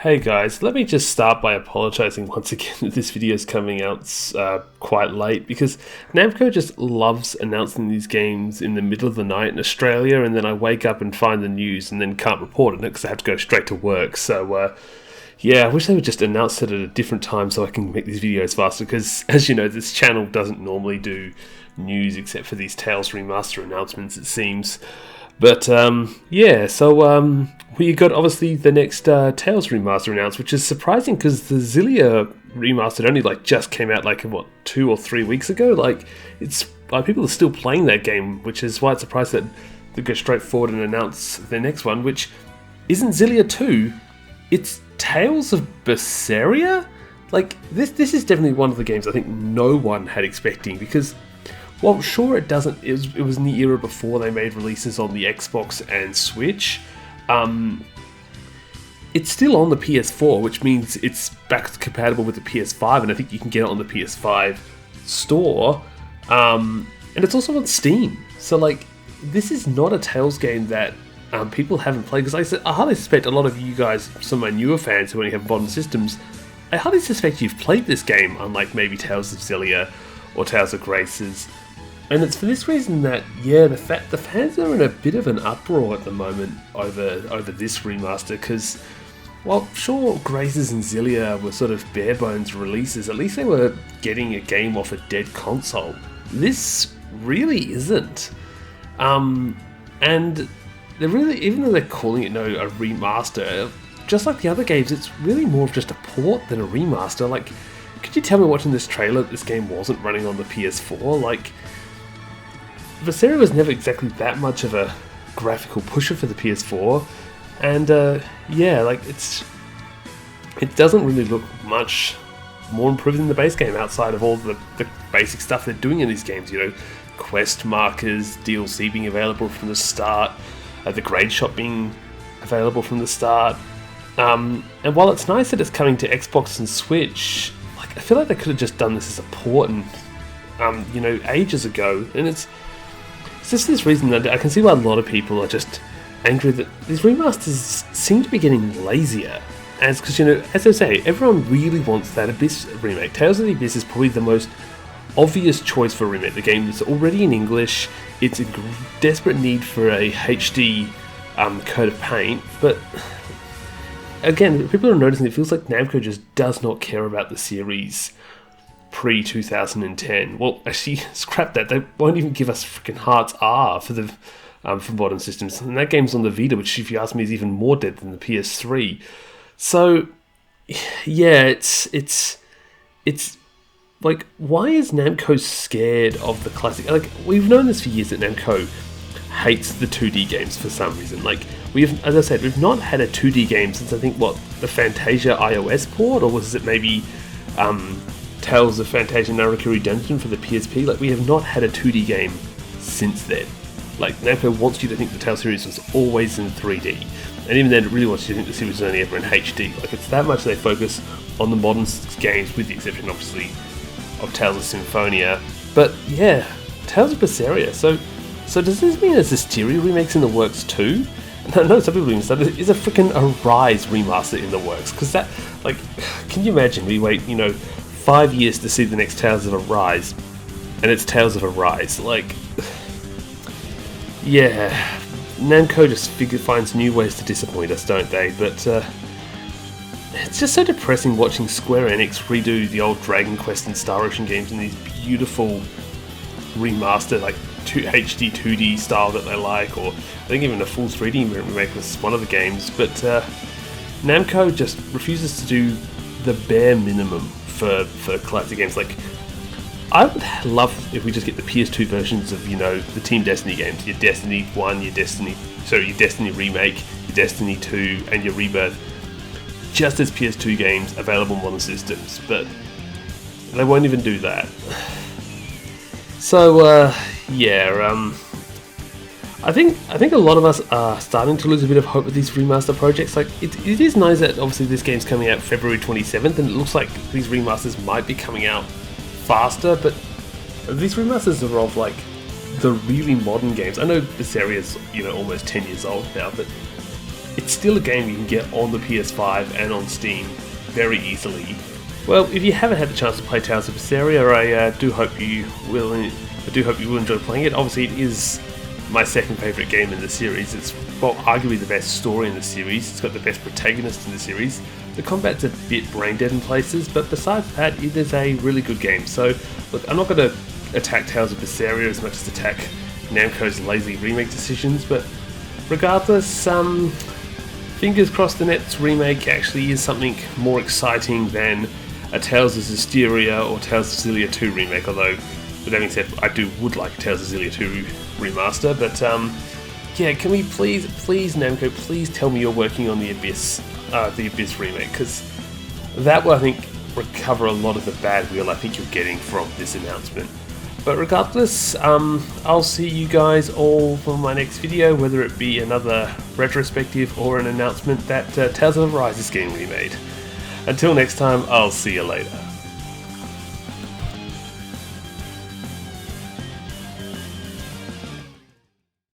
Hey guys, let me just start by apologising once again that this video is coming out quite late, because Namco just loves announcing these games in the middle of the night in Australia, and then I wake up and find the news and then can't report on it because I have to go straight to work. So yeah, I wish they would just announce it at a different time so I can make these videos faster, because as you know, this channel doesn't normally do news except for these Tales Remaster announcements, it seems. But yeah, so we got obviously the next Tales Remaster announced, which is surprising because the Xillia Remastered only just came out 2 or 3 weeks ago. It's people are still playing that game, which is why it's surprised that they go straight forward and announce their next one, which isn't Xillia 2, it's Tales of Berseria. This is definitely one of the games I think no one had expecting, because well, sure, it was in the era before they made releases on the Xbox and Switch. It's still on the PS4, which means it's back compatible with the PS5, and I think you can get it on the PS5 store. And it's also on Steam. So, this is not a Tales game that people haven't played. Because I hardly suspect a lot of you guys, some of my newer fans who only have modern systems, I hardly suspect you've played this game, unlike maybe Tales of Xillia or Tales of Graces. And it's for this reason that, yeah, the fans are in a bit of an uproar at the moment over this remaster, because, well, sure, Graces and Xillia were sort of bare bones releases. At least they were getting a game off a dead console. This really isn't. And they're really, even though they're calling it a remaster, just like the other games, it's really more of just a port than a remaster. Could you tell me watching this trailer that this game wasn't running on the PS4? Berseria was never exactly that much of a graphical pusher for the PS4, and yeah, it doesn't really look much more improved than the base game outside of all the basic stuff they're doing in these games. You know, quest markers, DLC being available from the start, the grade shop being available from the start. And while it's nice that it's coming to Xbox and Switch, I feel like they could have just done this as a port, and ages ago. And it's just for this reason that I can see why a lot of people are just angry that these remasters seem to be getting lazier. Because, as I say, everyone really wants that Abyss remake. Tales of the Abyss is probably the most obvious choice for a remake. The game is already in English, it's in desperate need for a HD coat of paint, but again, people are noticing it feels like Namco just does not care about the series pre-2010. Well, actually, scrap that. They won't even give us freaking Hearts R for modern systems. And that game's on the Vita, which, if you ask me, is even more dead than the PS3. So, yeah, it's why is Namco scared of the classic? We've known this for years that Namco hates the 2D games for some reason. As I said, we've not had a 2D game since I think the Fantasia iOS port, or was it maybe Tales of Fantasia Narakiri Dungeon for the PSP. We have not had a 2D game since then. Namco wants you to think the Tales series was always in 3D, and even then it really wants you to think the series was only ever in HD. It's that much they focus on the modern games, with the exception obviously of Tales of Symphonia. But yeah, Tales of Berseria. So does this mean there's Hysteria remakes in the works too? No, some people even said is a freaking Arise remaster in the works, because that, can you imagine we wait 5 years to see the next Tales of Arise, and it's Tales of Arise. Yeah, Namco just finds new ways to disappoint us, don't they? But it's just so depressing watching Square Enix redo the old Dragon Quest and Star Ocean games in these beautiful remastered, HD 2D style that they like, or I think even a full 3D remake was one of the games. But Namco just refuses to do the bare minimum for classic games. I would love if we just get the PS2 versions of the Team Destiny games, your Destiny 1, your Destiny Remake, your Destiny 2, and your Rebirth, just as PS2 games available on modern systems. But they won't even do that. So yeah, I think a lot of us are starting to lose a bit of hope with these remaster projects. It is nice that obviously this game's coming out February 27th, and it looks like these remasters might be coming out faster, but these remasters are of the really modern games. I know Berseria's almost 10 years old now, but it's still a game you can get on the PS5 and on Steam very easily. Well, if you haven't had the chance to play Tales of Berseria, I do hope you will enjoy playing it. Obviously, it is my second favourite game in the series. It's, well, arguably the best story in the series. It's got the best protagonist in the series. The combat's a bit brain dead in places, but besides that, it is a really good game. So, look, I'm not going to attack Tales of Berseria as much as attack Namco's lazy remake decisions, but regardless, fingers crossed the next remake actually is something more exciting than a Tales of Berseria or Tales of Xillia 2 remake, although, with that being said, I would like Tales of Xillia 2 remaster, but yeah, can we please Namco, please tell me you're working on the Abyss remake, because that will, I think, recover a lot of the bad will I think you're getting from this announcement. But regardless, I'll see you guys all for my next video, whether it be another retrospective or an announcement that Tales of Arise is getting remade. Until next time, I'll see you later.